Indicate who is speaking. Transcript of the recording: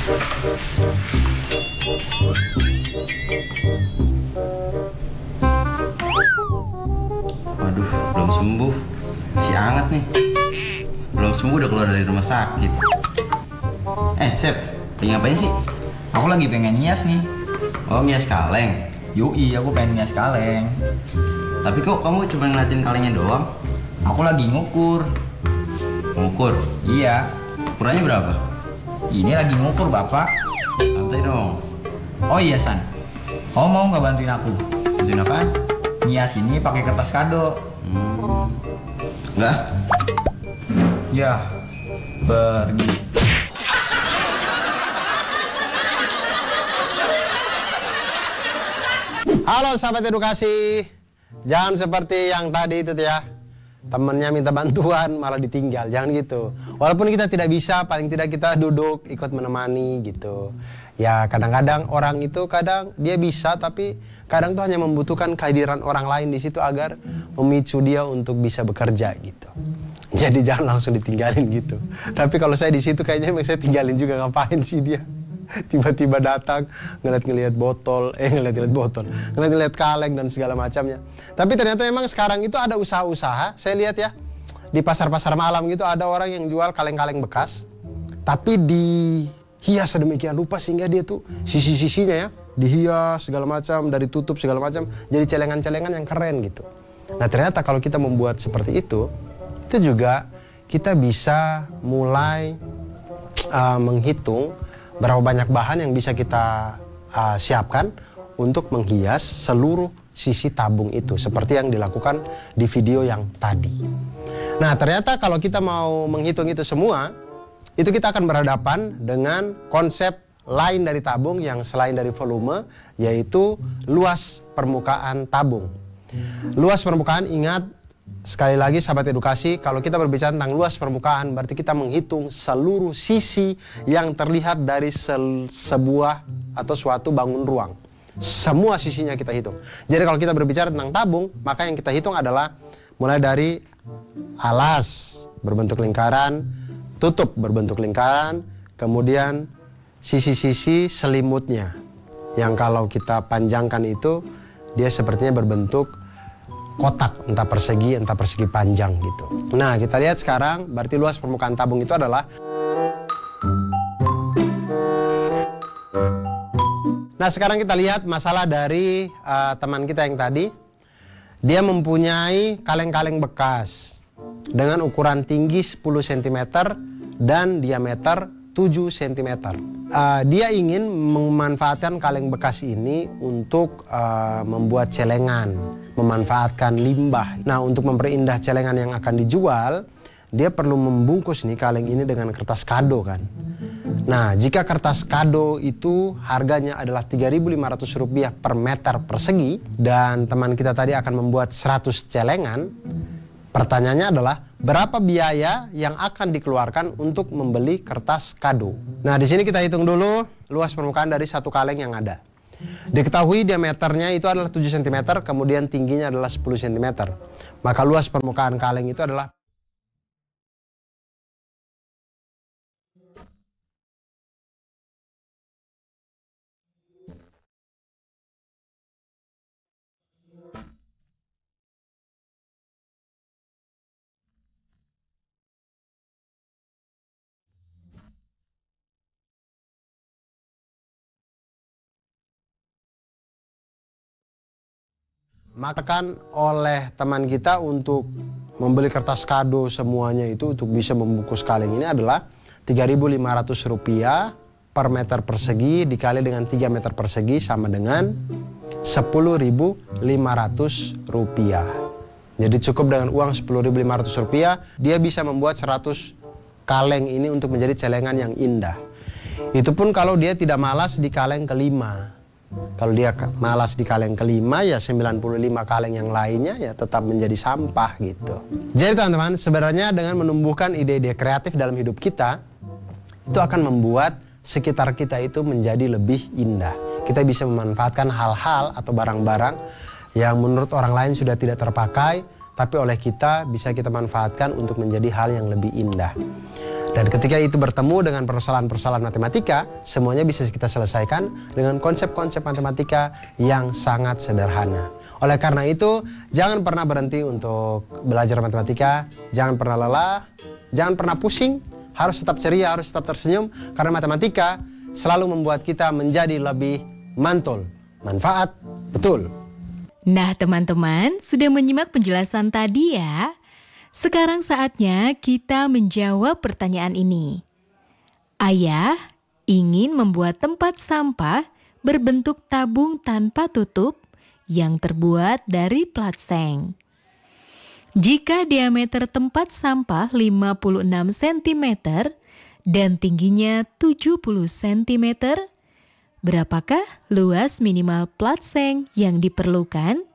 Speaker 1: Waduh, belum sembuh. Masih hangat nih. Belum sembuh udah keluar dari rumah sakit. Sep, lagi ngapain sih?
Speaker 2: Aku lagi pengen nyias nih.
Speaker 1: Oh, nyias kaleng.
Speaker 2: Yoi, aku pengen nyias kaleng.
Speaker 1: Tapi kok kamu cuma ngeliatin kalengnya doang?
Speaker 2: Aku lagi ngukur.
Speaker 1: Ngukur?
Speaker 2: Iya.
Speaker 1: Ukurannya berapa?
Speaker 2: Ini lagi ngukur, Bapak.
Speaker 1: Santai dong.
Speaker 2: Oh iya, San. Kamu mau nggak bantuin aku?
Speaker 1: Bantuin apaan?
Speaker 2: Nyias ini pakai kertas kado.
Speaker 1: Enggak?
Speaker 2: Ya, pergi.
Speaker 3: Halo sahabat edukasi, jangan seperti yang tadi itu ya, temennya minta bantuan malah ditinggal, jangan gitu. Walaupun kita tidak bisa, paling tidak kita duduk ikut menemani gitu. Ya kadang-kadang orang itu kadang dia bisa, tapi kadang tuh hanya membutuhkan kehadiran orang lain di situ agar memicu dia untuk bisa bekerja gitu. Jadi jangan langsung ditinggalin gitu. Tapi kalau saya di situ kayaknya saya tinggalin juga, ngapain sih dia? Tiba-tiba datang ngeliat botol, ngeliat kaleng dan segala macamnya. Tapi ternyata memang sekarang itu ada usaha-usaha. Saya lihat ya di pasar-pasar malam gitu ada orang yang jual kaleng-kaleng bekas, tapi dihias sedemikian rupa sehingga dia tuh sisi-sisinya ya dihias segala macam, dari tutup segala macam, jadi celengan-celengan yang keren gitu. Nah ternyata kalau kita membuat seperti itu juga kita bisa mulai menghitung berapa banyak bahan yang bisa kita siapkan untuk menghias seluruh sisi tabung itu, seperti yang dilakukan di video yang tadi. Nah ternyata kalau kita mau menghitung itu semua, itu kita akan berhadapan dengan konsep lain dari tabung yang selain dari volume, yaitu luas permukaan tabung. Luas permukaan, ingat sekali lagi sahabat edukasi, kalau kita berbicara tentang luas permukaan berarti kita menghitung seluruh sisi yang terlihat dari sebuah atau suatu bangun ruang. Semua sisinya kita hitung. Jadi kalau kita berbicara tentang tabung, maka yang kita hitung adalah mulai dari alas berbentuk lingkaran, tutup berbentuk lingkaran, kemudian sisi-sisi selimutnya yang kalau kita panjangkan itu dia sepertinya berbentuk kotak, entah persegi panjang gitu. Nah kita lihat sekarang berarti luas permukaan tabung itu adalah. Nah sekarang kita lihat masalah dari teman kita yang tadi. Dia mempunyai kaleng-kaleng bekas dengan ukuran tinggi 10 cm dan diameter 7 cm. Dia ingin memanfaatkan kaleng bekas ini untuk membuat celengan, memanfaatkan limbah. Nah untuk memperindah celengan yang akan dijual, dia perlu membungkus nih kaleng ini dengan kertas kado kan. Nah jika kertas kado itu harganya adalah Rp3.500 per meter persegi dan teman kita tadi akan membuat 100 celengan, pertanyaannya adalah berapa biaya yang akan dikeluarkan untuk membeli kertas kado. Nah di sini kita hitung dulu luas permukaan dari satu kaleng yang ada. Diketahui diameternya itu adalah 7 cm, kemudian tingginya adalah 10 cm. Maka luas permukaan kaleng itu adalah makan oleh teman kita untuk membeli kertas kado semuanya itu untuk bisa membungkus kaleng ini adalah Rp3.500 per meter persegi dikali dengan 3 meter persegi sama dengan Rp10.500. Jadi cukup dengan uang Rp10.500 dia bisa membuat 100 kaleng ini untuk menjadi celengan yang indah. Itu pun kalau dia tidak malas di kaleng kelima. Kalau dia malas di kaleng kelima ya 95 kaleng yang lainnya ya tetap menjadi sampah gitu. Jadi teman-teman sebenarnya dengan menumbuhkan ide-ide kreatif dalam hidup kita itu akan membuat sekitar kita itu menjadi lebih indah. Kita bisa memanfaatkan hal-hal atau barang-barang yang menurut orang lain sudah tidak terpakai, tapi oleh kita bisa kita manfaatkan untuk menjadi hal yang lebih indah. Dan ketika itu bertemu dengan persoalan-persoalan matematika, semuanya bisa kita selesaikan dengan konsep-konsep matematika yang sangat sederhana. Oleh karena itu, jangan pernah berhenti untuk belajar matematika, jangan pernah lelah, jangan pernah pusing, harus tetap ceria, harus tetap tersenyum, karena matematika selalu membuat kita menjadi lebih mantul. Manfaat, betul.
Speaker 4: Nah teman-teman, sudah menyimak penjelasan tadi ya? Sekarang saatnya kita menjawab pertanyaan ini. Ayah ingin membuat tempat sampah berbentuk tabung tanpa tutup yang terbuat dari plat seng. Jika diameter tempat sampah 56 cm dan tingginya 70 cm, berapakah luas minimal plat seng yang diperlukan?